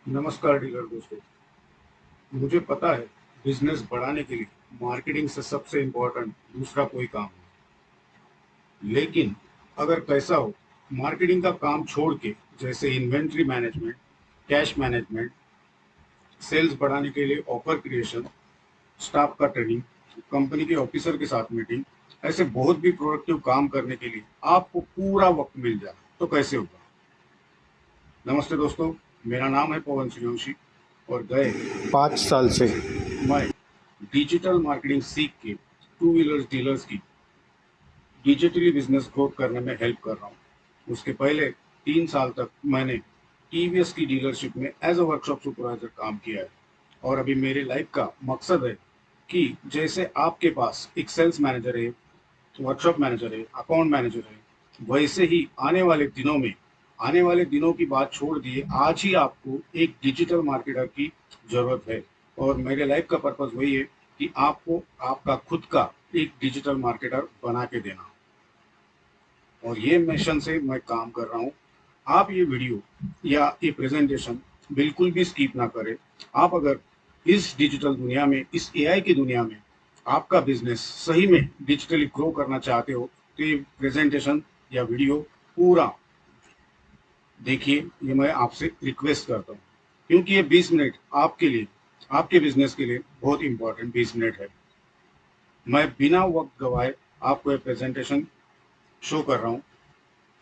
नमस्कार डीलर दोस्तों। मुझे पता है बिजनेस बढ़ाने के लिए मार्केटिंग से सबसे इम्पोर्टेंट दूसरा कोई काम नहीं। लेकिन अगर कैसा हो, मार्केटिंग का काम छोड़ के जैसे inventory management, cash management, sales बढ़ाने के लिए ऑफर क्रिएशन, स्टाफ का ट्रेनिंग, कंपनी के ऑफिसर के साथ मीटिंग, ऐसे बहुत भी प्रोडक्टिव काम करने के लिए आपको पूरा वक्त मिल जाए तो कैसे होगा। नमस्ते दोस्तों, मेरा नाम है पवन सूर्यवंशी और गए 5 साल से मैं डिजिटल मार्केटिंग सीख के टू व्हीलर डीलर्स की डिजिटली बिजनेस ग्रोथ करने में हेल्प कर रहा हूँ। उसके पहले 3 साल तक मैंने टीवीएस की डीलरशिप में एज अ वर्कशॉप सुपरवाइजर काम किया है। और अभी मेरे लाइफ का मकसद है कि जैसे आपके पास एक सेल्स मैनेजर है, वर्कशॉप मैनेजर है, अकाउंट मैनेजर है, वैसे ही आने वाले दिनों की बात छोड़ दिए, आज ही आपको एक डिजिटल मार्केटर की जरूरत है। और मेरे लाइफ का पर्पज वही है कि आपको आपका खुद का एक डिजिटल मार्केटर बना के देना, और ये मिशन से मैं काम कर रहा हूँ। आप ये वीडियो या ये प्रेजेंटेशन बिल्कुल भी स्किप ना करें। आप अगर इस डिजिटल दुनिया में, इस एआई की दुनिया में आपका बिजनेस सही में डिजिटली ग्रो करना चाहते हो तो ये प्रेजेंटेशन या वीडियो पूरा देखिए, ये मैं आपसे रिक्वेस्ट करता हूँ, क्योंकि ये 20 मिनट आपके लिए, आपके बिजनेस के लिए बहुत इंपॉर्टेंट 20 मिनट है। मैं बिना वक्त गवाए आपको ये प्रेजेंटेशन शो कर रहा हूँ।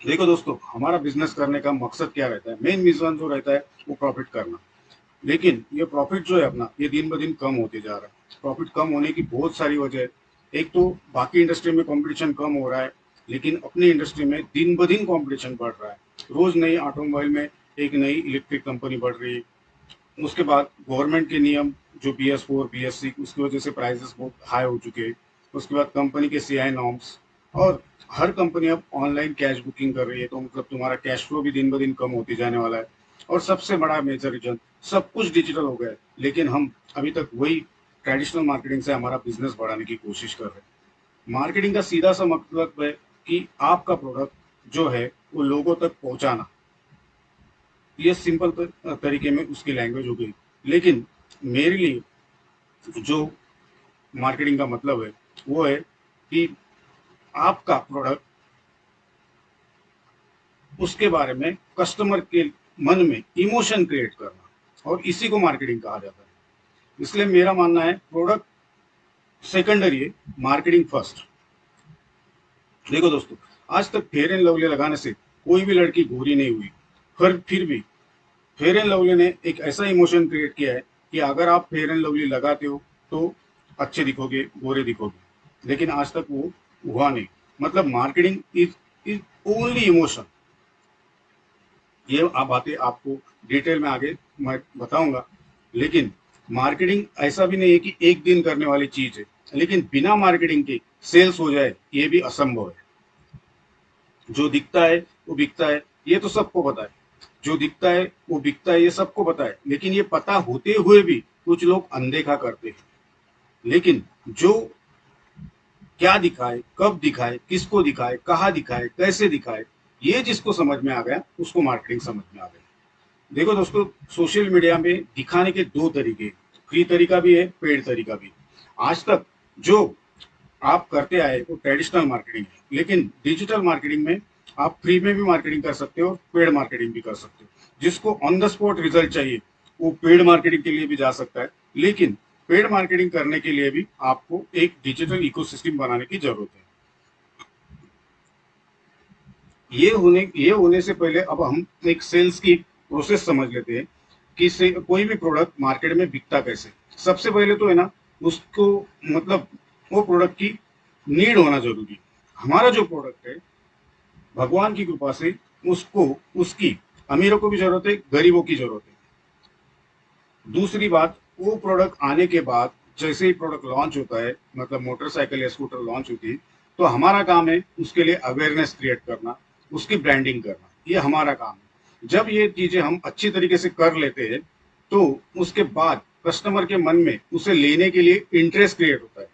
देखो दोस्तों, हमारा बिजनेस करने का मकसद क्या रहता है? मेन मिशन जो रहता है वो प्रॉफिट करना। लेकिन ये प्रॉफिट जो है अपना, ये दिन ब दिन कम होते जा रहा है। प्रॉफिट कम होने की बहुत सारी वजह है। एक तो बाकी इंडस्ट्री में कंपटीशन कम हो रहा है, लेकिन अपनी इंडस्ट्री में दिन ब दिन कंपटीशन बढ़ रहा है। रोज नई ऑटोमोबाइल में एक नई इलेक्ट्रिक कंपनी बढ़ रही है। उसके बाद गवर्नमेंट के नियम जो BS4 BS6, उसकी वजह से प्राइसेस बहुत हाई हो चुके हैं। उसके बाद कंपनी के CI नॉर्म्स, और हर कंपनी अब ऑनलाइन कैश बुकिंग कर रही है, तो मतलब तुम्हारा कैश फ्लो भी दिन ब दिन कम होती जाने वाला है। और सबसे बड़ा मेजर रीजन, सब कुछ डिजिटल हो गया है, लेकिन हम अभी तक वही ट्रेडिशनल मार्केटिंग से हमारा बिजनेस बढ़ाने की कोशिश कर रहे हैं। मार्केटिंग का सीधा सा मतलब है कि आपका प्रोडक्ट जो है वो लोगों तक पहुंचाना। ये सिंपल तरीके में उसकी लैंग्वेज हो गई। लेकिन मेरे लिए जो मार्केटिंग का मतलब है वो है कि आपका प्रोडक्ट, उसके बारे में कस्टमर के मन में इमोशन क्रिएट करना, और इसी को मार्केटिंग कहा जाता है। इसलिए मेरा मानना है प्रोडक्ट सेकेंडरी है, मार्केटिंग फर्स्ट। देखो दोस्तों, आज तक फेयर एंड लवली लगाने से कोई भी लड़की गोरी नहीं हुई। फिर भी फेयर एंड लवली ने एक ऐसा इमोशन क्रिएट किया है कि अगर आप फेयर एंड लवली लगाते हो तो अच्छे दिखोगे, गोरे दिखोगे। लेकिन आज तक वो हुआ नहीं। मतलब मार्केटिंग इज ओनली इमोशन। ये आप बातें आपको डिटेल में आगे मैं बताऊंगा। लेकिन मार्केटिंग ऐसा भी नहीं है कि एक दिन करने वाली चीज है। लेकिन बिना मार्केटिंग के सेल्स हो जाए ये भी असंभव है। जो दिखता है वो बिकता है, ये तो सबको पता है। जो दिखता है वो बिकता है, ये सबको पता है। लेकिन ये पता होते हुए भी कुछ लोग अनदेखा करते हैं। लेकिन जो क्या दिखाए, कब दिखाए, किसको दिखाए, कहाँ दिखाए, कैसे दिखाए, ये जिसको समझ में आ गया उसको मार्केटिंग समझ में आ गया। देखो दोस्तों, सोशल मीडिया में दिखाने के दो तरीके, फ्री तरीका भी है, पेड तरीका भी। आज तक जो आप करते आए वो ट्रेडिशनल मार्केटिंग है, लेकिन डिजिटल मार्केटिंग में आप फ्री में भी मार्केटिंग कर सकते हो और पेड मार्केटिंग भी कर सकते हो। जिसको ऑन द स्पॉट रिजल्ट चाहिए वो पेड मार्केटिंग के लिए भी जा सकता है। लेकिन पेड मार्केटिंग करने के लिए भी आपको एक डिजिटल इकोसिस्टम बनाने की जरूरत है। ये होने से पहले अब हम एक सेल्स की प्रोसेस समझ लेते हैं कि से कोई भी प्रोडक्ट मार्केट में बिकता कैसे। सबसे पहले तो है ना, उसको मतलब वो प्रोडक्ट की नीड होना जरूरी है। हमारा जो प्रोडक्ट है, भगवान की कृपा से उसको, उसकी अमीरों को भी जरूरत है, गरीबों की जरूरत है। दूसरी बात, वो प्रोडक्ट आने के बाद जैसे ही प्रोडक्ट लॉन्च होता है, मतलब मोटरसाइकिल या स्कूटर लॉन्च होती है, तो हमारा काम है उसके लिए अवेयरनेस क्रिएट करना, उसकी ब्रांडिंग करना। ये हमारा काम है। जब ये चीजें हम अच्छी तरीके से कर लेते हैं तो उसके बाद कस्टमर के मन में उसे लेने के लिए इंटरेस्ट क्रिएट होता है।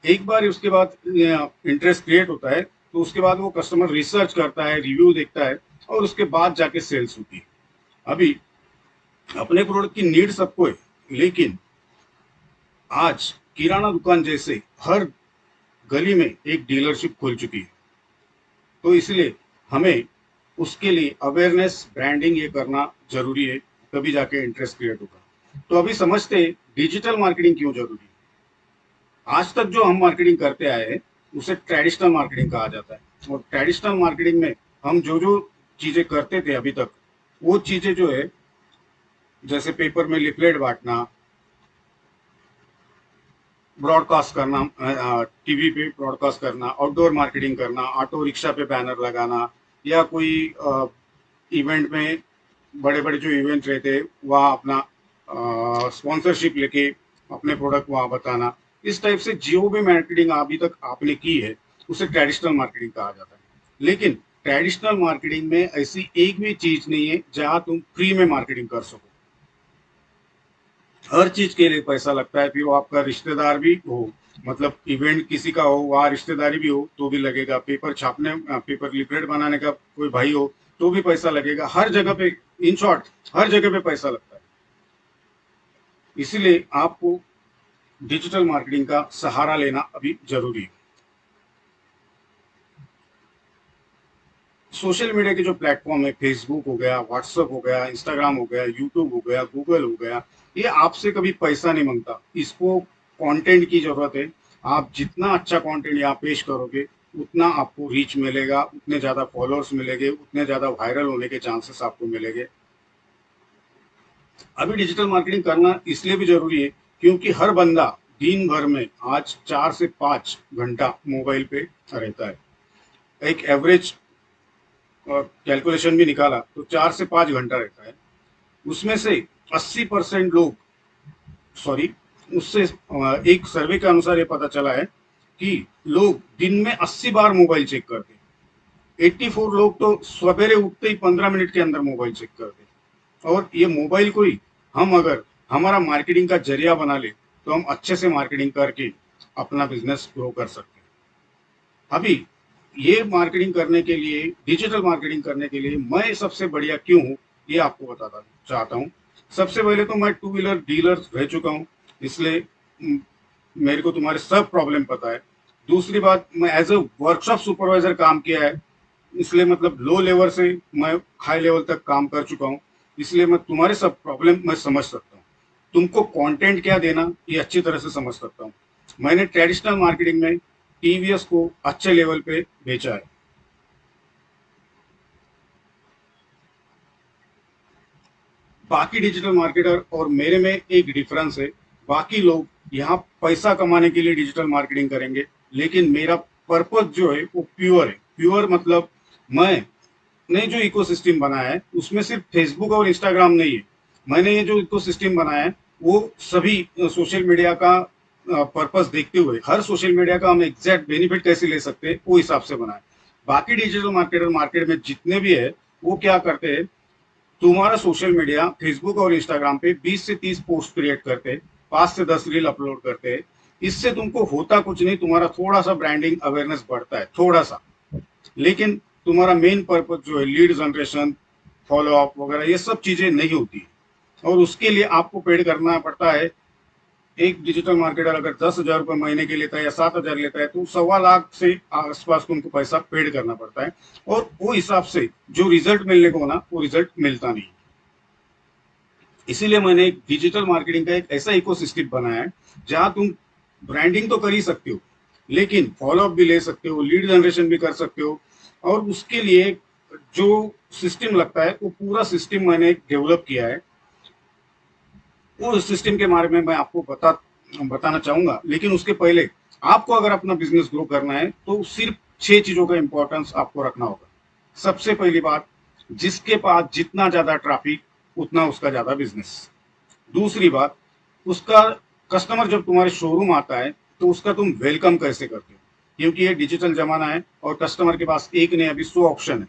एक बार उसके बाद इंटरेस्ट क्रिएट होता है तो उसके बाद वो कस्टमर रिसर्च करता है, रिव्यू देखता है, और उसके बाद जाके सेल्स होती है। अभी अपने प्रोडक्ट की नीड सबको है, लेकिन आज किराना दुकान जैसे हर गली में एक डीलरशिप खुल चुकी है। तो इसलिए हमें उसके लिए अवेयरनेस ब्रांडिंग ये करना जरूरी है, तभी जाके इंटरेस्ट क्रिएट होगा। तो अभी समझते हैं डिजिटल मार्केटिंग क्यों जरूरी है। आज तक जो हम मार्केटिंग करते आए हैं उसे ट्रेडिशनल मार्केटिंग कहा जाता है, और ट्रेडिशनल मार्केटिंग में हम जो जो चीजें करते थे अभी तक, वो चीजें जो है जैसे पेपर में लिफलेट बांटना, ब्रॉडकास्ट करना, टीवी पे ब्रॉडकास्ट करना, आउटडोर मार्केटिंग करना, ऑटो रिक्शा पे बैनर लगाना, या कोई इवेंट में, बड़े बड़े जो इवेंट रहते वहाँ अपना स्पॉन्सरशिप लेके अपने प्रोडक्ट वहाँ बताना, इस टाइप से जो भी मार्केटिंग अभी तक आपने की है उसे ट्रेडिशनल मार्केटिंग कहा जाता है। लेकिन ट्रेडिशनल मार्केटिंग में ऐसी एक भी चीज नहीं है जहां तुम फ्री में मार्केटिंग कर सको। हर चीज के लिए पैसा लगता है, फिर वो आपका रिश्तेदार भी हो, मतलब इवेंट किसी का हो वहाँ रिश्तेदारी भी हो तो भी लगेगा, पेपर छापने, पेपर लिफलेट बनाने का कोई भाई हो तो भी पैसा लगेगा, हर जगह पे, इन शॉर्ट हर जगह पे पैसा लगता है। इसीलिए आपको डिजिटल मार्केटिंग का सहारा लेना अभी जरूरी है। सोशल मीडिया के जो प्लेटफॉर्म है, फेसबुक हो गया, व्हाट्सएप हो गया, इंस्टाग्राम हो गया, यूट्यूब हो गया, गूगल हो गया, ये आपसे कभी पैसा नहीं मांगता। इसको कंटेंट की जरूरत है। आप जितना अच्छा कंटेंट यहाँ पेश करोगे उतना आपको रीच मिलेगा, उतने ज्यादा फॉलोअर्स मिलेंगे, उतने ज्यादा वायरल होने के चांसेस आपको मिलेंगे। अभी डिजिटल मार्केटिंग करना इसलिए भी जरूरी है क्योंकि हर बंदा दिन भर में आज 4 से 5 घंटा मोबाइल पे रहता है। एक एवरेज कैलकुलेशन भी निकाला तो 4 से 5 घंटा रहता है। उसमें से 80% लोग, सॉरी, उससे एक सर्वे के अनुसार ये पता चला है कि लोग दिन में 80 बार मोबाइल चेक करते हैं। 84 लोग तो सवेरे उठते ही 15 मिनट के अंदर मोबाइल चेक करते हैं। और ये मोबाइल को ही हम अगर हमारा मार्केटिंग का जरिया बना ले तो हम अच्छे से मार्केटिंग करके अपना बिजनेस ग्रो कर सकते हैं। अभी ये मार्केटिंग करने के लिए, डिजिटल मार्केटिंग करने के लिए मैं सबसे बढ़िया क्यों हूँ ये आपको बताता चाहता हूँ। सबसे पहले तो मैं टू व्हीलर डीलर रह चुका हूँ, इसलिए मेरे को तुम्हारे सब प्रॉब्लम पता है। दूसरी बात, मैं एज अ वर्कशॉप सुपरवाइजर काम किया है, इसलिए मतलब लो लेवल से मैं हाई लेवल तक काम कर चुका हूँ, इसलिए मैं तुम्हारे सब प्रॉब्लम मैं समझ सकता हूँ। तुमको कंटेंट क्या देना ये अच्छी तरह से समझ सकता हूँ। मैंने ट्रेडिशनल मार्केटिंग में टीवीएस को अच्छे लेवल पे बेचा है। बाकी डिजिटल मार्केटर और मेरे में एक डिफरेंस है। बाकी लोग यहाँ पैसा कमाने के लिए डिजिटल मार्केटिंग करेंगे, लेकिन मेरा पर्पज जो है वो प्योर है। प्योर मतलब मैंने जो इकोसिस्टम बनाया है उसमें सिर्फ फेसबुक और इंस्टाग्राम नहीं है। मैंने ये जो इकोसिस्टम बनाया है वो सभी सोशल मीडिया का पर्पस देखते हुए, हर सोशल मीडिया का हम एग्जैक्ट बेनिफिट कैसे ले सकते हैं वो हिसाब से बनाए। बाकी डिजिटल मार्केटर मार्केट में जितने भी है वो क्या करते हैं, तुम्हारा सोशल मीडिया फेसबुक और इंस्टाग्राम पे 20 से 30 पोस्ट क्रिएट करते, 5 से 10 रील अपलोड करते। इससे तुमको होता कुछ नहीं, तुम्हारा थोड़ा सा ब्रांडिंग अवेयरनेस बढ़ता है, थोड़ा सा। लेकिन तुम्हारा मेन पर्पज जो है लीड जनरेशन, फॉलो अप वगैरह, ये सब चीजें नहीं होती। और उसके लिए आपको पेड करना पड़ता है। एक डिजिटल मार्केटर अगर 10,000 रुपये महीने के लेता है या 7,000 लेता है तो 1.25 लाख से आसपास तुमको पैसा पेड करना पड़ता है। और वो हिसाब से जो रिजल्ट मिलने को ना वो रिजल्ट मिलता नहीं। इसीलिए मैंने एक डिजिटल मार्केटिंग का एक ऐसा इकोसिस्टम बनाया है जहां तुम ब्रांडिंग तो कर ही सकते हो, लेकिन फॉलोअप भी ले सकते हो, लीड जनरेशन भी कर सकते हो। और उसके लिए जो सिस्टम लगता है वो पूरा सिस्टम मैंने डेवलप किया है। वो सिस्टम के बारे में मैं आपको बताना चाहूंगा, लेकिन उसके पहले आपको अगर अपना बिजनेस ग्रो करना है तो सिर्फ 6 चीजों का इंपॉर्टेंस आपको रखना होगा। सबसे पहली बात, जिसके पास जितना ज्यादा ट्रैफिक उतना उसका ज्यादा बिजनेस। दूसरी बात, उसका कस्टमर जब तुम्हारे शोरूम आता है तो उसका तुम वेलकम कैसे करते हो, क्योंकि ये डिजिटल जमाना है और कस्टमर के पास एक नहीं अभी 100 ऑप्शन है।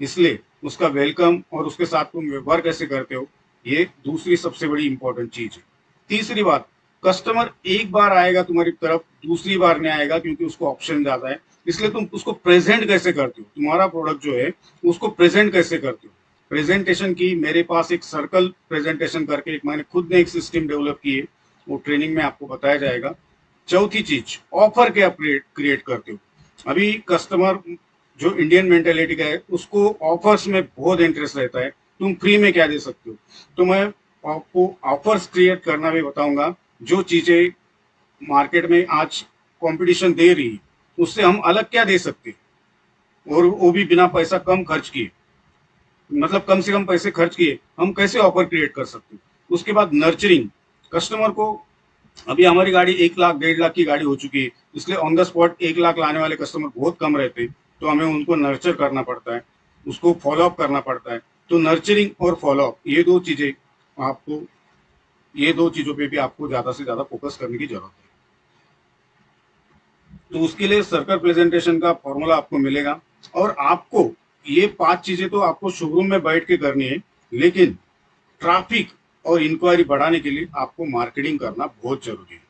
इसलिए उसका वेलकम और उसके साथ तुम व्यवहार कैसे करते हो, ये दूसरी सबसे बड़ी इंपॉर्टेंट चीज है। तीसरी बात, कस्टमर एक बार आएगा तुम्हारी तरफ, दूसरी बार नहीं आएगा क्योंकि उसको ऑप्शन ज्यादा है। इसलिए तुम उसको प्रेजेंट कैसे करते हो, तुम्हारा प्रोडक्ट जो है उसको प्रेजेंट कैसे करते हो, प्रेजेंटेशन की, मेरे पास एक सर्कल प्रेजेंटेशन करके एक मैंने खुद ने एक सिस्टम डेवलप की है, वो ट्रेनिंग में आपको बताया जाएगा। चौथी चीज, ऑफर क्या क्रिएट करते हो। अभी कस्टमर जो इंडियन मेंटेलिटी का है उसको ऑफर्स में बहुत इंटरेस्ट रहता है, तुम फ्री में क्या दे सकते हो। तो मैं आपको ऑफर्स क्रिएट करना भी बताऊंगा, जो चीजें मार्केट में आज कंपटीशन दे रही है उससे हम अलग क्या दे सकते हैं, और वो भी बिना पैसा कम खर्च किए, मतलब कम से कम पैसे खर्च किए हम कैसे ऑफर क्रिएट कर सकते हैं। उसके बाद नर्चरिंग, कस्टमर को, अभी हमारी गाड़ी 1 लाख 1.5 लाख की गाड़ी हो चुकी है, इसलिए ऑन द स्पॉट 1 लाख लाने वाले कस्टमर बहुत कम रहते हैं, तो हमें उनको नर्चर करना पड़ता है, उसको फॉलोअप करना पड़ता है। तो नर्चरिंग और फॉलोअप, आपको ये दो चीजों पे भी आपको ज्यादा से ज्यादा फोकस करने की जरूरत है। तो उसके लिए सर्कल प्रेजेंटेशन का फॉर्मूला आपको मिलेगा, और आपको ये 5 चीजें तो आपको शोरूम में बैठ के करनी है, लेकिन ट्रैफिक और इंक्वायरी बढ़ाने के लिए आपको मार्केटिंग करना बहुत जरूरी है।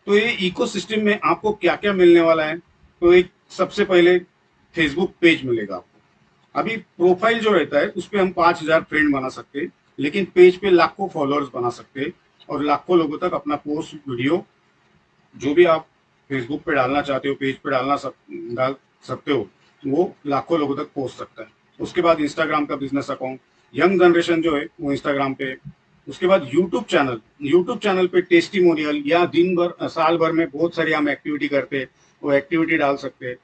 तो ये इकोसिस्टम में आपको क्या क्या मिलने वाला है, तो एक सबसे पहले फेसबुक पेज मिलेगा आपको। अभी प्रोफाइल जो रहता है उस पर हम 5,000 फ्रेंड बना सकते हैं, लेकिन पेज पे लाखों फॉलोअर्स बना सकते हैं, और लाखों लोगों तक अपना पोस्ट, वीडियो, जो भी आप फेसबुक पे डालना चाहते हो, पेज पे डाल सकते हो, वो लाखों लोगों तक पहुंच सकता है। उसके बाद इंस्टाग्राम का बिजनेस अकाउंट, यंग जनरेशन जो है वो इंस्टाग्राम पे। उसके बाद यूट्यूब चैनल पे टेस्टिमोनियल, या दिन भर साल भर में बहुत सारी हम एक्टिविटी करते हैं, वो एक्टिविटी डाल सकते हैं,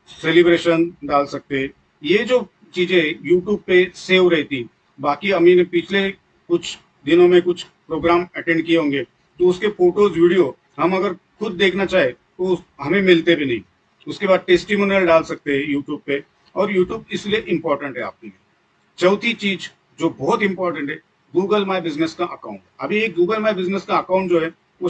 सेलिब्रेशन डाल सकते हैं। ये जो चीजें यूट्यूब पे सेव रहती, बाकी अमी ने पिछले कुछ दिनों में कुछ प्रोग्राम अटेंड किए होंगे, तो उसके फोटोज, वीडियो हम अगर खुद देखना चाहे तो हमें मिलते भी नहीं। उसके बाद टेस्टिमोनियल डाल सकते हैं यूट्यूब पे, और यूट्यूब इसलिए इंपॉर्टेंट है आपके लिए। चौथी चीज जो बहुत इंपॉर्टेंट है, गूगल माई बिजनेस का अकाउंट। अभी एक गूगल माई बिजनेस का अकाउंट जो है वो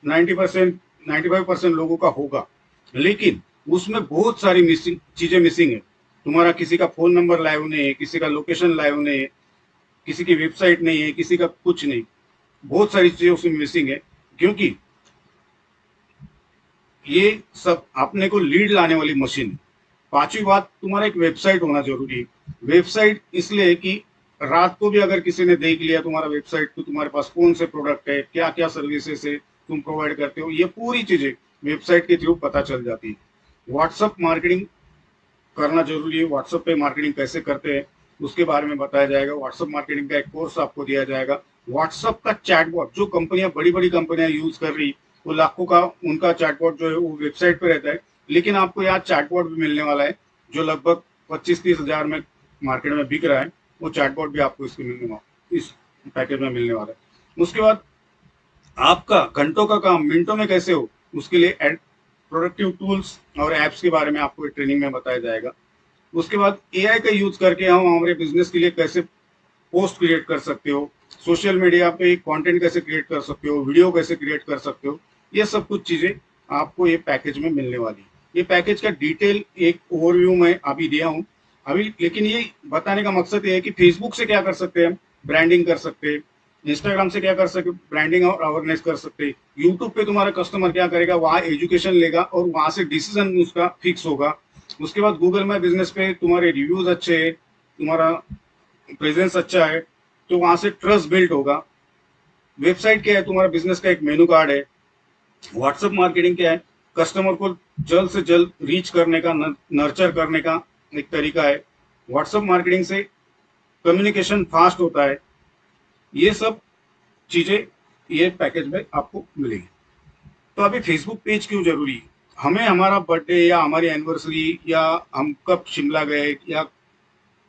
95% लोगों का होगा, लेकिन उसमें बहुत सारी मिसिंग है। तुम्हारा किसी का फोन नंबर लाइव नहीं है, किसी का लोकेशन लाइव नहीं है, किसी की वेबसाइट नहीं है, किसी का कुछ नहीं, बहुत सारी चीजें उसमें मिसिंग है। क्योंकि ये सब अपने को लीड लाने वाली मशीन है। पांचवी बात, तुम्हारा एक वेबसाइट होना जरूरी है। वेबसाइट इसलिए कि रात को भी अगर किसी ने देख लिया तुम्हारा वेबसाइट, तो तुम्हारे पास कौन से प्रोडक्ट है, क्या क्या सर्विसेज है तुम प्रोवाइड करते हो, ये पूरी चीजें वेबसाइट के थ्रू पता चल जाती है। व्हाट्सअप मार्केटिंग करना जरूरी है। व्हाट्सएप पे मार्केटिंग कैसे करते हैं उसके बारे में बताया जाएगा। व्हाट्सएप मार्केटिंग का एक कोर्स आपको दिया जाएगा। व्हाट्सएप का चैटबॉट, जो कंपनियां, बड़ी बड़ी कंपनियां यूज कर रही, वो लाखों का उनका चैटबॉट जो है वो वेबसाइट पे रहता है, लेकिन आपको यहाँ चैटबॉट भी मिलने वाला है जो लगभग 25-30 हजार में मार्केट में बिक रहा है। वो चैटबॉट भी आपको इस पैकेज में मिलने वाला है। उसके बाद आपका घंटों का काम मिनटों में कैसे हो, उसके लिए प्रोडक्टिव टूल्स और एप्स के बारे में आपको ट्रेनिंग में बताया जाएगा। उसके बाद एआई का यूज करके हम हमारे बिजनेस के लिए कैसे पोस्ट क्रिएट कर सकते हो, सोशल मीडिया पे कंटेंट कैसे क्रिएट कर सकते हो, वीडियो कैसे क्रिएट कर सकते हो, ये सब कुछ चीजें आपको ये पैकेज में मिलने वाली है। ये पैकेज का डिटेल एक ओवरव्यू में अभी दिया हूँ अभी, लेकिन ये बताने का मकसद ये है कि फेसबुक से क्या कर सकते हैं, ब्रांडिंग कर सकते हैं। इंस्टाग्राम से क्या कर सकते, ब्रांडिंग और अवेयरनेस कर सकते हैं। यूट्यूब पे तुम्हारा कस्टमर क्या करेगा, वहाँ एजुकेशन लेगा और वहां से डिसीजन उसका फिक्स होगा। उसके बाद गूगल माई बिजनेस पे तुम्हारे रिव्यूज अच्छे है, तुम्हारा प्रेजेंस अच्छा है, तो वहां से ट्रस्ट बिल्ड होगा। वेबसाइट क्या है, तुम्हारा बिजनेस का एक मेनू कार्ड है। व्हाट्सएप मार्केटिंग क्या है, कस्टमर को जल्द से जल्द रीच करने का, नर्चर करने का एक तरीका है। व्हाट्सएप मार्केटिंग से कम्युनिकेशन फास्ट होता है। ये सब चीजें ये पैकेज में आपको मिलेगी। तो अभी फेसबुक पेज क्यों जरूरी है, हमें हमारा बर्थडे या हमारी एनिवर्सरी या हम कब शिमला गए या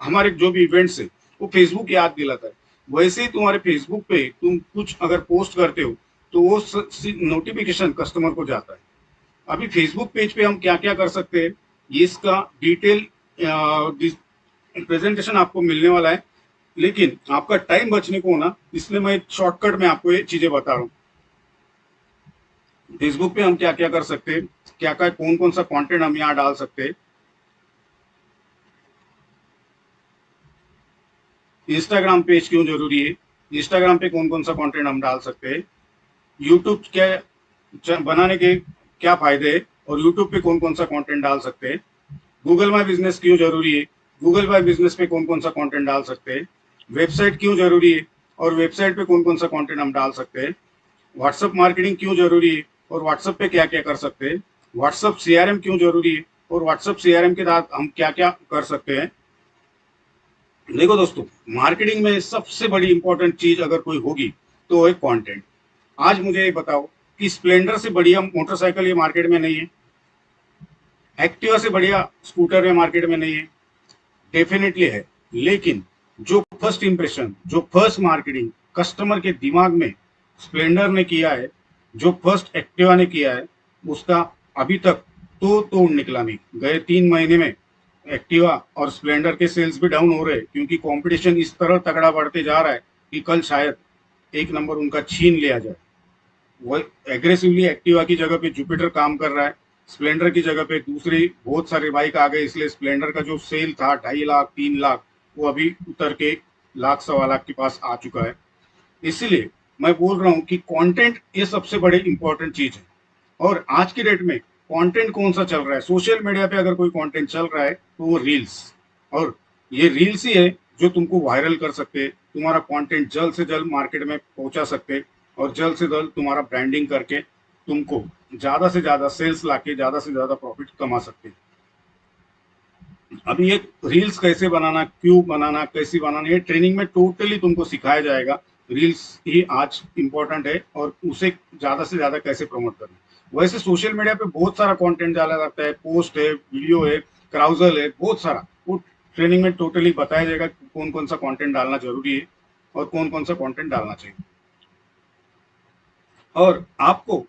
हमारे जो भी इवेंट्स है वो फेसबुक याद दिलाता है। वैसे ही तुम्हारे फेसबुक पे तुम कुछ अगर पोस्ट करते हो तो वो नोटिफिकेशन कस्टमर को जाता है। अभी फेसबुक पेज पे हम क्या क्या कर सकते हैं, ये इसका डिटेल प्रेजेंटेशन आपको मिलने वाला है, लेकिन आपका टाइम बचने को ना, इसलिए मैं शॉर्टकट में आपको ये चीजें बता रहा हूँ। फेसबुक पे हम क्या क्या कर सकते हैं, क्या क्या कौन कौन सा कंटेंट हम यहाँ डाल सकते हैं। इंस्टाग्राम पेज क्यों जरूरी है, इंस्टाग्राम पे कौन कौन सा कंटेंट हम डाल सकते हैं। यूट्यूब क्या बनाने के क्या फायदे हैं और यूट्यूब पे कौन कौन सा कंटेंट डाल सकते हैं। गूगल माई बिजनेस क्यों जरूरी है, गूगल बाय बिजनेस पे कौन कौन सा कंटेंट डाल सकते हैं, वेबसाइट क्यों जरूरी है और वेबसाइट पे कौन कौन सा कंटेंट हम डाल सकते हैं, व्हाट्सएप मार्केटिंग क्यों जरूरी है और व्हाट्सएप पे क्या क्या कर सकते हैं, व्हाट्सएप सीआरएम क्यों जरूरी है और व्हाट्सएप सीआरएम के साथ हम क्या क्या कर सकते हैं। देखो दोस्तों, मार्केटिंग में सबसे बड़ी इंपॉर्टेंट चीज अगर कोई होगी तो वो है कंटेंट। आज मुझे ये बताओ कि स्प्लेंडर से बढ़िया मोटरसाइकिल ये मार्केट में नहीं है, एक्टिवा से बढ़िया स्कूटर में मार्केट में नहीं है, डेफिनेटली है। लेकिन जो फर्स्ट इंप्रेशन, जो फर्स्ट मार्केटिंग कस्टमर के दिमाग में स्प्लेंडर ने किया है, जो फर्स्ट एक्टिवा ने किया है, उसका अभी तक तो तोड़ निकला नहीं। गए 3 महीने में एक्टिवा और स्प्लेंडर के सेल्स भी डाउन हो रहे हैं, क्योंकि कंपटीशन इस तरह तगड़ा बढ़ते जा रहा है कि कल शायद एक नंबर उनका छीन लिया जाए। वो एग्रेसिवली एक्टिवा की जगह पे जुपिटर काम कर रहा है, स्प्लेंडर की जगह पे दूसरी बहुत सारे बाइक आ गए, इसलिए स्प्लेंडर का जो सेल था 2.5 लाख 3 लाख, वो अभी उतर के 1 लाख 1.25 लाख के पास आ चुका है। इसीलिए मैं बोल रहा हूँ कि कंटेंट ये सबसे बड़ी इंपॉर्टेंट चीज है। और आज की डेट में कंटेंट कौन सा चल रहा है, सोशल मीडिया पे अगर कोई कंटेंट चल रहा है तो वो रील्स, और ये रील्स ही है जो तुमको वायरल कर सकते, तुम्हारा कंटेंट जल्द से जल्द मार्केट में पहुंचा सकते और जल्द से जल्द तुम्हारा ब्रांडिंग करके तुमको ज्यादा से ज्यादा सेल्स लाके ज्यादा से ज्यादा प्रॉफिट कमा सकते। अभी ये रील्स कैसे बनाना, क्यों बनाना, कैसी बनाना, ये ट्रेनिंग में टोटली तुमको सिखाया जाएगा। रील्स ही आज इंपॉर्टेंट है और उसे ज्यादा से ज्यादा कैसे प्रमोट करना। वैसे सोशल मीडिया पे बहुत सारा कंटेंट डाला जाता है, पोस्ट है, वीडियो है, क्राउजल है, बहुत सारा, वो ट्रेनिंग में टोटली बताया जाएगा कौन कौन सा कंटेंट डालना जरूरी है और कौन कौन सा कंटेंट डालना चाहिए। और आपको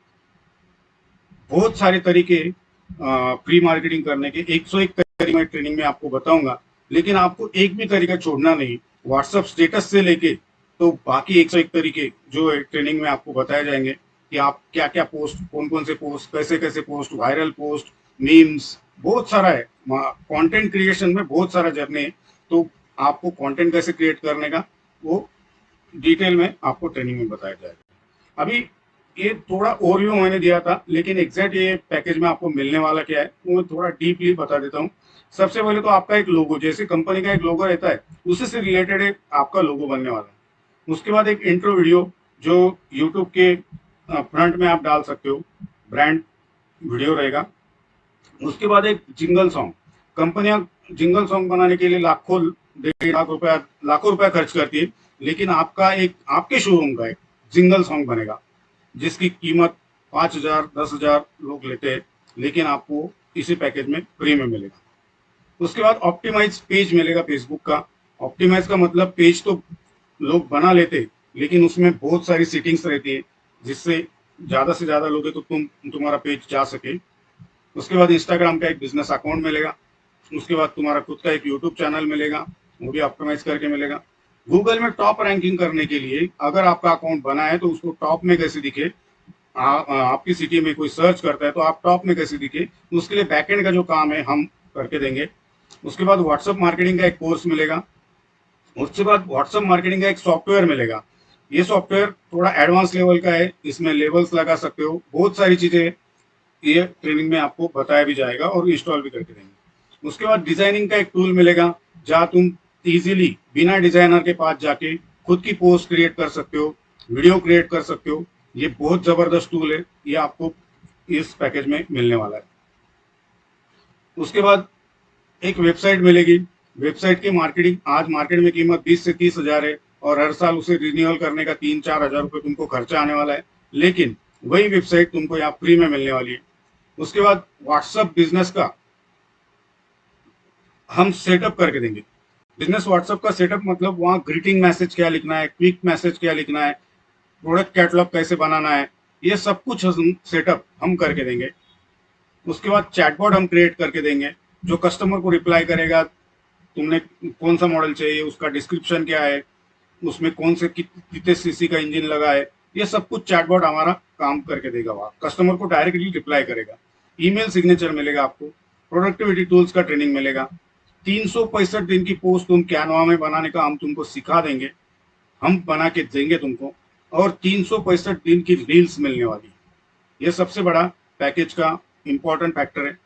बहुत सारे तरीके प्री मार्केटिंग करने के 101 तरीके मैं ट्रेनिंग में आपको बताऊंगा, लेकिन आपको एक भी तरीका छोड़ना नहीं। व्हाट्सएप स्टेटस से लेके तो बाकी 101 तरीके जो है ट्रेनिंग में आपको बताए जाएंगे कि आप क्या क्या पोस्ट, कौन कौन से पोस्ट, कैसे कैसे पोस्ट, वायरल पोस्ट, मीम्स, बहुत सारा है। कंटेंट क्रिएशन में बहुत सारा जर्नी है, तो आपको कंटेंट कैसे क्रिएट करने का वो डिटेल में आपको ट्रेनिंग में बताया जाएगा। अभी ये थोड़ा ओवरव्यू मैंने दिया था, लेकिन एग्जैक्ट ये पैकेज में आपको मिलने वाला क्या है वो मैं थोड़ा डीपली बता देता हूँ। सबसे पहले तो आपका एक लोगो, जैसे कंपनी का एक लोगो रहता है उसी से रिलेटेड एक आपका लोगो बनने वाला है। उसके बाद एक इंट्रो वीडियो जो यूट्यूब के फ्रंट में आप डाल सकते हो, ब्रांड वीडियो रहेगा। उसके बाद एक जिंगल सॉन्ग, कंपनियां जिंगल सॉन्ग बनाने के लिए लाखों 1.5 लाख रुपया लाखों रुपया खर्च करती है, लेकिन आपका एक आपके शोरूम का एक जिंगल सॉन्ग बनेगा जिसकी कीमत 5,000 10,000 लोग लेते हैं, लेकिन आपको इसी पैकेज में फ्री में मिलेगा। उसके बाद ऑप्टिमाइज पेज मिलेगा फेसबुक का। ऑप्टिमाइज का मतलब पेज तो लोग बना लेते, लेकिन उसमें बहुत सारी सेटिंग्स रहती है जिससे ज्यादा से ज्यादा लोग तो तुम्हारा पेज जा सके। उसके बाद इंस्टाग्राम का एक बिजनेस अकाउंट मिलेगा। उसके बाद तुम्हारा खुद का एक यूट्यूब चैनल मिलेगा, वो भी ऑप्टिमाइज करके मिलेगा। गूगल में टॉप रैंकिंग करने के लिए अगर आपका अकाउंट बना है तो उसको टॉप में कैसे दिखे, आपकी सिटी में कोई सर्च करता है तो आप टॉप में कैसे दिखे, उसके लिए बैकएंड का जो काम है हम करके देंगे। उसके बाद व्हाट्सएप मार्केटिंग का एक कोर्स मिलेगा। उसके बाद व्हाट्सएप मार्केटिंग का एक सॉफ्टवेयर मिलेगा। ये सॉफ्टवेयर थोड़ा एडवांस लेवल का है, इसमें लेवल्स लगा सकते हो, बहुत सारी चीजें ये ट्रेनिंग में आपको बताया भी जाएगा और इंस्टॉल भी करके देंगे। उसके बाद डिजाइनिंग का एक टूल मिलेगा जहाँ तुम इजीली बिना डिजाइनर के पास जाके खुद की पोस्ट क्रिएट कर सकते हो, वीडियो क्रिएट कर सकते हो। ये बहुत जबरदस्त टूल है, ये आपको इस पैकेज में मिलने वाला है। उसके बाद एक वेबसाइट मिलेगी। वेबसाइट की मार्केटिंग आज मार्केट में कीमत 20 से 30 हजार है और हर साल उसे रिन्यूअल करने का 3-4 हजार रुपये तुमको खर्चा आने वाला है, लेकिन वही वेबसाइट तुमको यहाँ फ्री में मिलने वाली है। उसके बाद व्हाट्सएप बिजनेस का हम सेटअप करके देंगे। बिजनेस व्हाट्सएप का सेटअप मतलब वहाँ ग्रीटिंग मैसेज क्या लिखना है, क्विक मैसेज क्या लिखना है, प्रोडक्ट कैटलॉग कैसे बनाना है, ये सब कुछ सेटअप हम करके देंगे। उसके बाद चैटबॉट हम क्रिएट करके देंगे जो कस्टमर को रिप्लाई करेगा, तुमने कौन सा मॉडल चाहिए, उसका डिस्क्रिप्शन क्या है, उसमें कौन से कितने सीसी का इंजन लगा है, ये सब कुछ चैटबॉट हमारा काम करके देगा। वहाँ कस्टमर को डायरेक्टली रिप्लाई करेगा। ईमेल सिग्नेचर मिलेगा आपको। प्रोडक्टिविटी टूल्स का ट्रेनिंग मिलेगा। 365 दिन की पोस्ट तुम कैनवा में बनाने का हम तुमको सिखा देंगे, हम बना के देंगे तुमको, और 365 दिन की रील्स मिलने वाली। ये सबसे बड़ा पैकेज का इंपॉर्टेंट फैक्टर है।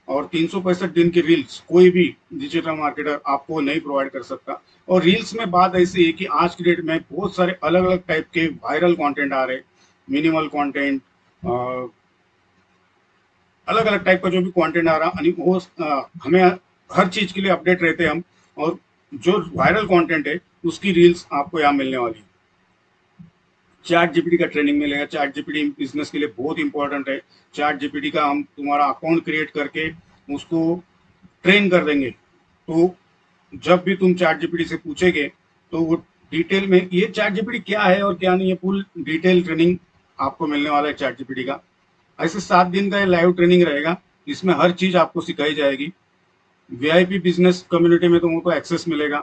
और 365 दिन की रील्स कोई भी डिजिटल मार्केटर आपको नहीं प्रोवाइड कर सकता। और रील्स में बात ऐसी है कि आज की डेट में बहुत सारे अलग अलग टाइप के वायरल कंटेंट आ रहे, मिनिमल कंटेंट, अलग अलग टाइप का जो भी कंटेंट आ रहा आणि वो हमें हर चीज के लिए अपडेट रहते हैं हम। और जो वायरल कंटेंट है उसकी रील्स आपको यहाँ मिलने वाली है। चैट जीपीटी का ट्रेनिंग मिलेगा। चैट जीपीटी बिजनेस के लिए बहुत इंपॉर्टेंट है। चैट जीपीटी का हम तुम्हारा अकाउंट क्रिएट करके उसको ट्रेन कर देंगे। तो जब भी तुम चैट जीपीटी से पूछेगे तो वो डिटेल में ये चैट जीपीटी क्या है और क्या नहीं है फुल डिटेल ट्रेनिंग आपको मिलने वाला है चैट जीपीटी का। ऐसे 7 दिन का लाइव ट्रेनिंग रहेगा। इसमें हर चीज आपको सिखाई जाएगी। वीआईपी बिजनेस कम्युनिटी में तुमको एक्सेस मिलेगा।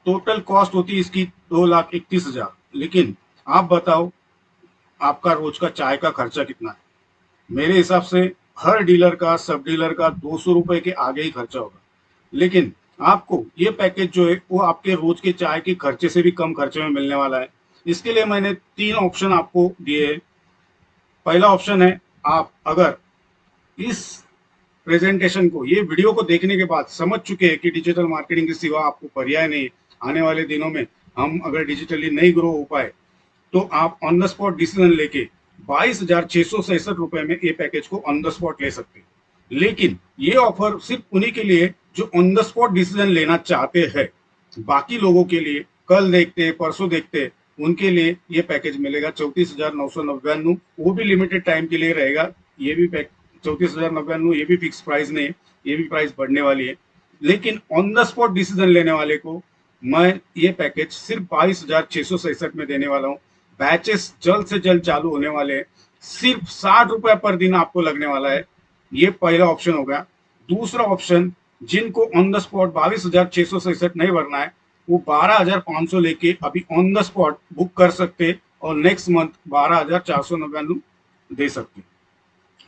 टोटल कॉस्ट होती है इसकी 2,31,000। लेकिन आप बताओ आपका रोज का चाय का खर्चा कितना है? मेरे हिसाब से हर डीलर का सब डीलर का 200 रुपए के आगे ही खर्चा होगा। लेकिन आपको ये पैकेज जो है वो आपके रोज के चाय के खर्चे से भी कम खर्चे में मिलने वाला है। इसके लिए मैंने 3 ऑप्शन आपको दिए हैं। पहला ऑप्शन है, आप अगर इस प्रेजेंटेशन को, ये वीडियो को देखने के बाद समझ चुके हैं कि डिजिटल मार्केटिंग के सिवा आपको पर्याय नहीं, आने वाले दिनों में हम अगर डिजिटली नहीं ग्रो हो पाए तो आप ऑन द स्पॉट डिसीजन लेके 22,667 रुपए में ये पैकेज को ऑन द स्पॉट ले सकते हैं। लेकिन ये ऑफर सिर्फ उन्हीं के लिए जो ऑन द स्पॉट डिसीजन लेना चाहते हैं। बाकी लोगों के लिए कल देखते परसों देखते उनके लिए ये पैकेज मिलेगा 34,999। वो भी लिमिटेड टाइम के लिए रहेगा। ये भी 34,999 ये भी फिक्स प्राइस नहीं है, ये भी प्राइस बढ़ने वाली है। लेकिन ऑन द स्पॉट डिसीजन लेने वाले को मैं ये पैकेज सिर्फ 22,667 में देने वाला हूँ। बैचेस जल्द से जल्द चालू होने वाले हैं। सिर्फ 60 रुपए पर दिन आपको लगने वाला है। ये पहला ऑप्शन हो गया। दूसरा ऑप्शन, जिनको ऑन द स्पॉट 22,667 नहीं भरना है वो 12,500 लेके अभी ऑन द स्पॉट बुक कर सकते और नेक्स्ट मंथ 12,499 दे सकते।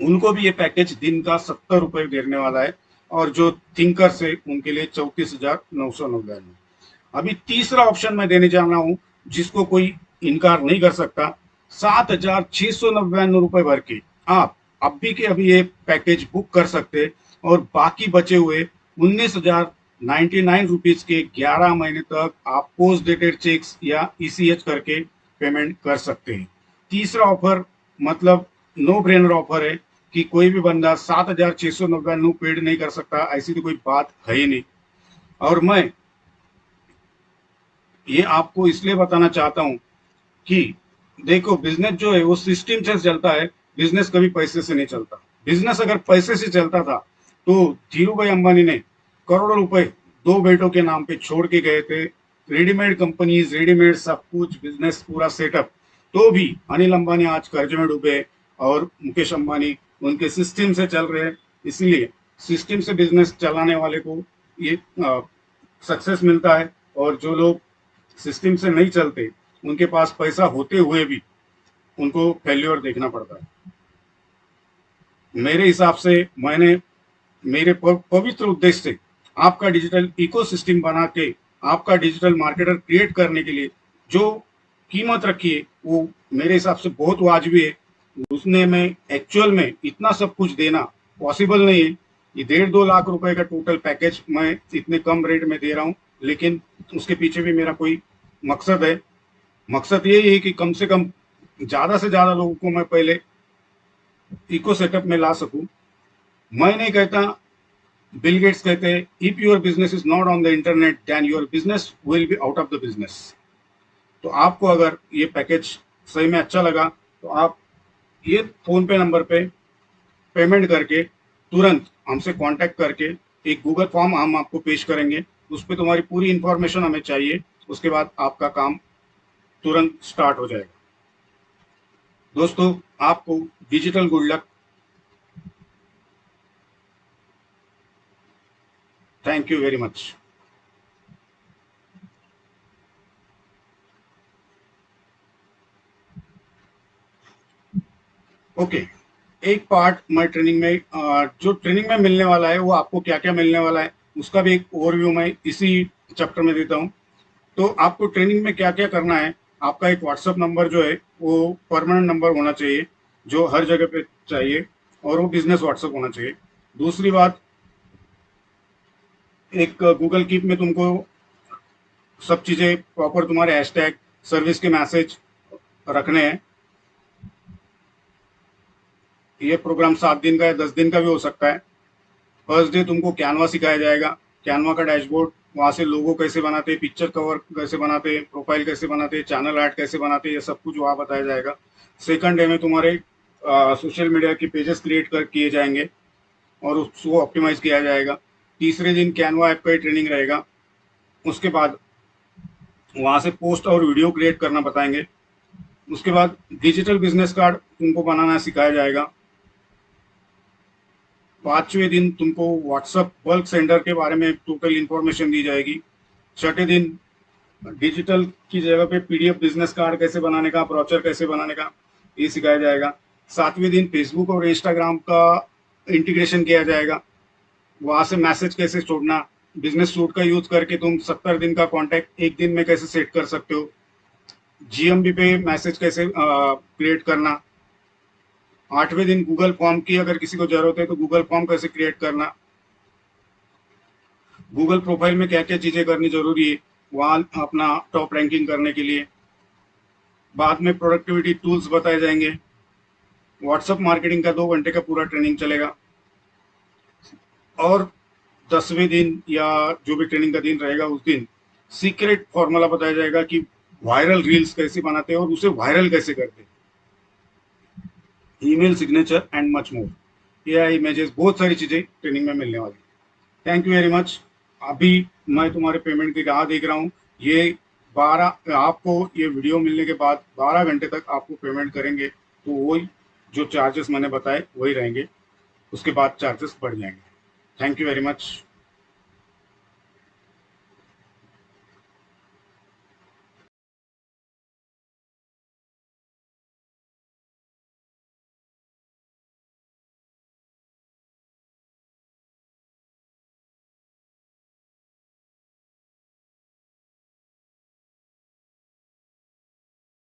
उनको भी ये पैकेज दिन का 70 रुपए देने वाला है। और जो थिंकर्स है उनके लिए 34,999। अभी तीसरा ऑप्शन मैं देने जा रहा हूं जिसको कोई इनकार नहीं कर सकता। 7,699 रुपए भर के आप अभी के अभी ये पैकेज बुक कर सकते और बाकी बचे हुए 19,099 रुपीज के 11 महीने तक आप पोस्ट डेटेड चेक्स या ईसीएच करके पेमेंट कर सकते हैं। तीसरा ऑफर मतलब नो ब्रेनर ऑफर है कि कोई भी बंदा 7,699 पेड नहीं कर सकता, ऐसी तो कोई बात है ही नहीं। और मैं ये आपको इसलिए बताना चाहता हूं कि देखो बिजनेस जो है वो सिस्टम से चलता है। बिजनेस कभी पैसे से नहीं चलता। बिजनेस अगर पैसे से चलता था तो धीरू भाई अंबानी ने करोड़ों रुपए 2 बेटों के नाम पे छोड़ के गए थे। रेडीमेड कंपनीज, रेडीमेड सब कुछ, बिजनेस पूरा सेटअप, तो भी अनिल अंबानी आज कर्ज में डूबे और मुकेश अंबानी उनके सिस्टम से चल रहे हैं। इसलिए सिस्टम से बिजनेस चलाने वाले को ये सक्सेस मिलता है। और जो लोग सिस्टम से नहीं चलते उनके पास पैसा होते हुए भी उनको फेल्योर देखना पड़ता है। मेरे हिसाब से मैंने मेरे पवित्र उद्देश्य से आपका डिजिटल इकोसिस्टम बना के आपका डिजिटल मार्केटर क्रिएट करने के लिए जो कीमत रखी है वो मेरे हिसाब से बहुत वाजिबी है। उसने में एक्चुअल में इतना सब कुछ देना पॉसिबल नहीं है। ये 1.5-2 लाख रुपए का टोटल पैकेज मैं इतने कम रेट में दे रहा हूँ। लेकिन उसके पीछे भी मेरा कोई मकसद है। मकसद यही है कि कम से कम ज्यादा से ज्यादा लोगों को मैं पहले इको सेटअप में ला सकूं। मैं नहीं कहता, बिल गेट्स कहते हैं if your business is not on the internet then your business will be out of the business. तो आपको अगर ये पैकेज सही में अच्छा लगा तो आप ये फोन पे नंबर पे पेमेंट करके तुरंत हमसे कांटेक्ट करके एक गूगल फॉर्म हम आपको पेश करेंगे। उस पर तुम्हारी पूरी इंफॉर्मेशन हमें चाहिए। उसके बाद आपका काम तुरंत स्टार्ट हो जाएगा। दोस्तों आपको digital good luck. Thank you very much. Okay, एक पार्ट मैं ट्रेनिंग में जो ट्रेनिंग में मिलने वाला है वो आपको क्या क्या मिलने वाला है उसका भी एक ओवरव्यू मैं इसी चैप्टर में देता हूँ। तो आपको ट्रेनिंग में क्या क्या करना है, आपका एक व्हाट्सएप नंबर जो है वो परमानेंट नंबर होना चाहिए जो हर जगह पे चाहिए और वो बिजनेस व्हाट्सएप होना चाहिए। दूसरी बात, एक गूगल कीप में तुमको सब चीजें प्रॉपर, तुम्हारे हैशटैग, सर्विस के मैसेज रखने हैं। ये प्रोग्राम 7 दिन का या 10 दिन का भी हो सकता है। फर्स्ट डे तुमको कैनवा सिखाया जाएगा, कैनवा का डैशबोर्ड, वहाँ से लोगो कैसे बनाते हैं, पिक्चर कवर कैसे बनाते हैं, प्रोफाइल कैसे बनाते हैं, चैनल आर्ट कैसे बनाते हैं, ये सब कुछ वहाँ बताया जाएगा। सेकंड डे में तुम्हारे सोशल मीडिया के पेजेस क्रिएट कर किए जाएंगे और उसको ऑप्टिमाइज किया जाएगा। तीसरे दिन कैनवा ऐप का ही ट्रेनिंग रहेगा। उसके बाद वहाँ से पोस्ट और वीडियो क्रिएट करना बताएंगे। उसके बाद डिजिटल बिजनेस कार्ड तुमको बनाना सिखाया जाएगा। पांचवें दिन तुमको व्हाट्सएप बल्क सेंडर के बारे में टोटल इंफॉर्मेशन दी जाएगी। छठे दिन डिजिटल की जगह पे पीडीएफ बिजनेस कार्ड कैसे बनाने का, ब्रोचर कैसे बनाने का, ये सिखाया जाएगा। सातवें दिन फेसबुक और इंस्टाग्राम का इंटीग्रेशन किया जाएगा, वहां से मैसेज कैसे छोड़ना, बिजनेस सूट का यूज करके तुम 70 दिन का कॉन्टैक्ट एक दिन में कैसे सेट कर सकते हो, जीएमबी पे मैसेज कैसे क्रिएट करना। आठवें दिन गूगल फॉर्म की अगर किसी को जरूरत है तो गूगल फॉर्म कैसे क्रिएट करना, गूगल प्रोफाइल में क्या क्या चीजें करनी जरूरी है वहां अपना टॉप रैंकिंग करने के लिए। बाद में प्रोडक्टिविटी टूल्स बताए जाएंगे। व्हाट्सएप मार्केटिंग का 2 घंटे का पूरा ट्रेनिंग चलेगा। और 10वें दिन या जो भी ट्रेनिंग का दिन रहेगा उस दिन सीक्रेट फॉर्मूला बताया जाएगा कि वायरल रील्स कैसे बनाते हैं और उसे वायरल कैसे करते हैं, email signature and much more. AI images, बहुत सारी चीजें ट्रेनिंग में मिलने वाली। Thank you very much. अभी मैं तुम्हारे पेमेंट की राह देख रहा हूँ। ये 12 आपको ये वीडियो मिलने के बाद 12 घंटे तक आपको पेमेंट करेंगे, तो वही जो चार्जेस मैंने बताए वही रहेंगे, उसके बाद चार्जेस बढ़ जाएंगे। Thank you very much.